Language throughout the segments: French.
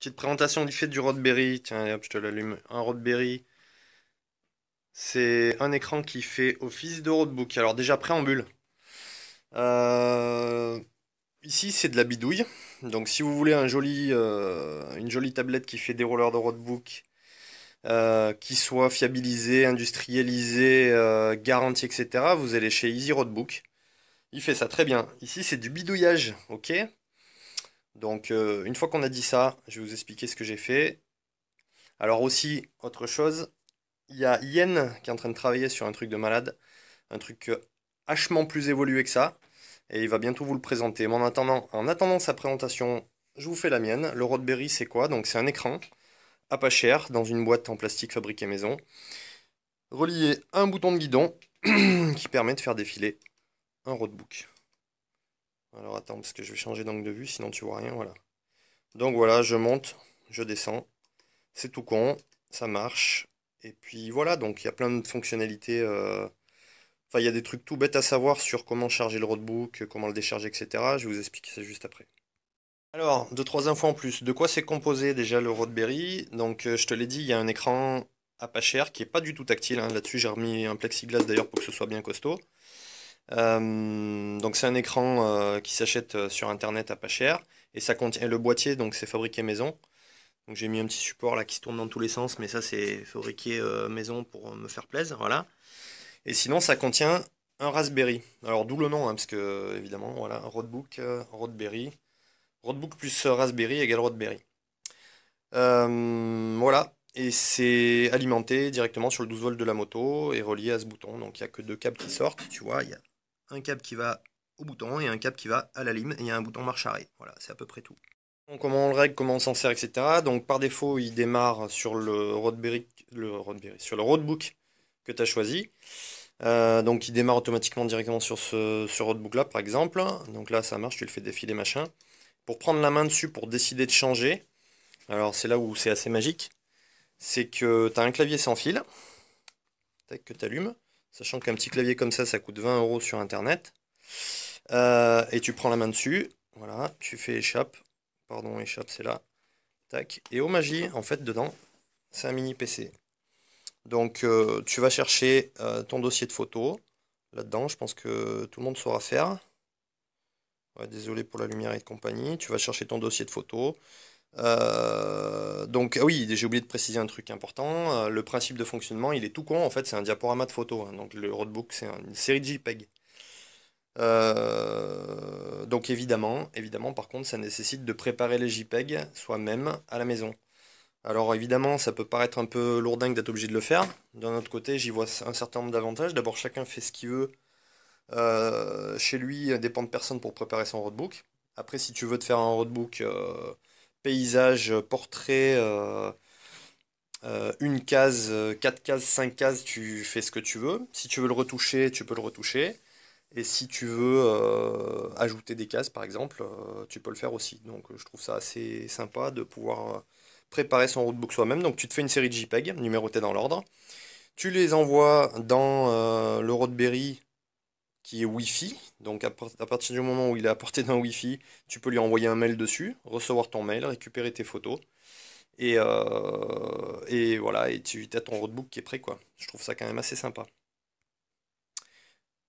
Petite présentation du fait du Raspberry. Tiens, hop, je te l'allume. Un Raspberry, c'est un écran qui fait office de roadbook. Alors déjà préambule. Euh, Ici, c'est de la bidouille. Donc si vous voulez une jolie tablette qui fait dérouleur de roadbook, qui soit fiabilisée, industrialisée, garantie, etc., vous allez chez Easy Roadbook. Il fait ça très bien. Ici, c'est du bidouillage, ok? Donc une fois qu'on a dit ça, je vais vous expliquer ce que j'ai fait. Alors aussi, autre chose, il y a Yen qui est en train de travailler sur un truc de malade, un truc hachement plus évolué que ça, et il va bientôt vous le présenter. Mais en attendant sa présentation, je vous fais la mienne. Le Raspberry, c'est quoi? Donc c'est un écran à pas cher dans une boîte en plastique fabriquée maison, relié à un bouton de guidon qui permet de faire défiler un roadbook. Alors attends, parce que je vais changer d'angle de vue, sinon tu vois rien, voilà. Donc voilà, je monte, je descends, c'est tout con, ça marche. Et puis voilà, donc il y a plein de fonctionnalités. Enfin, il y a des trucs tout bêtes à savoir sur comment charger le roadbook, comment le décharger, etc. Je vais vous expliquer ça juste après. Alors, deux, trois infos en plus. De quoi c'est composé déjà le Raspberry? Donc, je te l'ai dit, il y a un écran à pas cher qui est pas du tout tactile, hein. Là-dessus, j'ai remis un plexiglas d'ailleurs pour que ce soit bien costaud. Donc, c'est un écran qui s'achète sur internet à pas cher. Et ça contient le boîtier, donc c'est fabriqué maison. Donc, j'ai mis un petit support là qui se tourne dans tous les sens, mais ça, c'est fabriqué maison pour me faire plaisir, voilà. Et sinon, ça contient un Raspberry. Alors, d'où le nom, hein, parce que, évidemment, voilà, Roadbook, Raspberry. Roadbook plus Raspberry égale Raspberry. Voilà. Et c'est alimenté directement sur le 12 volts de la moto et relié à ce bouton. Donc, il n'y a que deux câbles qui sortent. Tu vois, il y a un câble qui va au bouton et un câble qui va à la lime. Et il y a un bouton marche arrêt. Voilà, c'est à peu près tout. Donc, comment on le règle, comment on s'en sert, etc. Donc, par défaut, il démarre sur sur le Roadbook que tu as choisi. Donc il démarre automatiquement directement sur ce roadbook là par exemple. Donc là ça marche, tu le fais défiler machin. Pour prendre la main dessus, pour décider de changer, alors c'est là où c'est assez magique, c'est que tu as un clavier sans fil, tac, que tu allumes, sachant qu'un petit clavier comme ça coûte 20 € sur internet. Et tu prends la main dessus, voilà, tu fais échappe, pardon échappe c'est là, tac, et au magie en fait dedans c'est un mini PC. Donc tu vas chercher ton dossier de photos là-dedans, je pense que tout le monde saura faire. Ouais, désolé pour la lumière et compagnie. Tu vas chercher ton dossier de photos. Donc, ah oui, j'ai oublié de préciser un truc important. Le principe de fonctionnement, il est tout con. En fait, c'est un diaporama de photos, hein. Donc, le roadbook, c'est une série de JPEG. Donc, évidemment, par contre, ça nécessite de préparer les JPEG soi-même à la maison. Alors, évidemment, ça peut paraître un peu lourdingue d'être obligé de le faire. D'un autre côté, j'y vois un certain nombre d'avantages. D'abord, chacun fait ce qu'il veut chez lui, dépend de personne pour préparer son roadbook. Après, si tu veux te faire un roadbook paysage, portrait, une case, quatre cases, cinq cases, tu fais ce que tu veux. Si tu veux le retoucher, tu peux le retoucher. Et si tu veux ajouter des cases, par exemple, tu peux le faire aussi. Donc, je trouve ça assez sympa de pouvoir préparer son roadbook soi-même. Donc, tu te fais une série de JPEG numérotées dans l'ordre. Tu les envoies dans le Raspberry qui est Wi-Fi. Donc à partir du moment où il est à portée d'un Wi-Fi, tu peux lui envoyer un mail dessus, recevoir ton mail, récupérer tes photos. Et voilà, et tu as ton roadbook qui est prêt, quoi. Je trouve ça quand même assez sympa.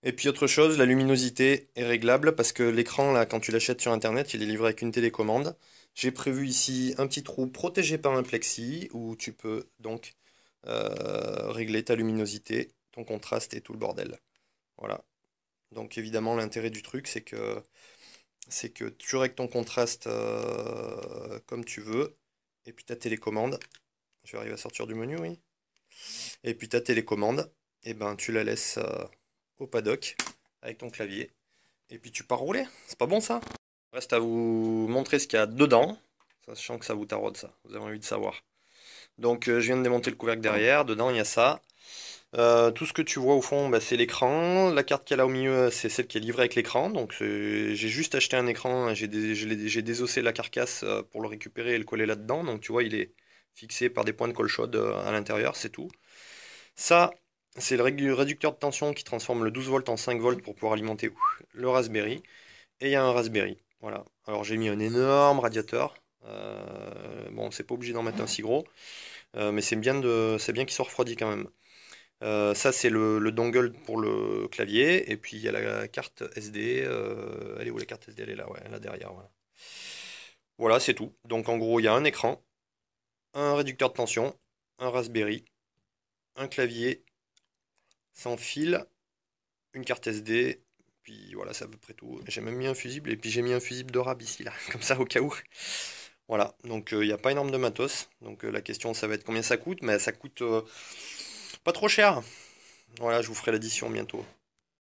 Et puis autre chose, la luminosité est réglable parce que l'écran, là, quand tu l'achètes sur Internet, il est livré avec une télécommande. J'ai prévu ici un petit trou protégé par un plexi où tu peux donc régler ta luminosité, ton contraste et tout le bordel. Voilà. Donc évidemment, l'intérêt du truc, c'est que tu règles ton contraste comme tu veux. Et puis ta télécommande. Je vais arriver à sortir du menu, oui. Et puis ta télécommande, et ben tu la laisses au paddock avec ton clavier. Et puis tu pars rouler. C'est pas bon ça? Reste à vous montrer ce qu'il y a dedans. Sachant que ça vous taraude ça. Vous avez envie de savoir. Donc je viens de démonter le couvercle derrière. Dedans il y a ça. Tout ce que tu vois au fond, bah, c'est l'écran. La carte qu'elle a au milieu, c'est celle qui est livrée avec l'écran. Donc j'ai juste acheté un écran, j'ai désossé la carcasse pour le récupérer et le coller là-dedans. Donc tu vois, il est fixé par des points de colle chaude à l'intérieur, c'est tout. Ça, c'est le réducteur de tension qui transforme le 12 volts en 5 volts pour pouvoir alimenter le Raspberry. Et il y a un Raspberry. Voilà. Alors j'ai mis un énorme radiateur. Bon, c'est pas obligé d'en mettre un si gros, mais c'est bien qu'il soit refroidi quand même. Ça, c'est le dongle pour le clavier. Et puis, il y a la carte SD. Elle est où la carte SD? Elle est là, ouais, là derrière. Voilà, voilà, c'est tout. Donc, en gros, il y a un écran, un réducteur de tension, un Raspberry, un clavier sans fil, une carte SD. Puis voilà, c'est à peu près tout. J'ai même mis un fusible. Et puis, j'ai mis un fusible de rab ici, là, comme ça, au cas où. Voilà, donc il n'y a pas énorme de matos. Donc, la question, ça va être combien ça coûte. Mais ça coûte pas trop cher. Voilà, je vous ferai l'addition bientôt.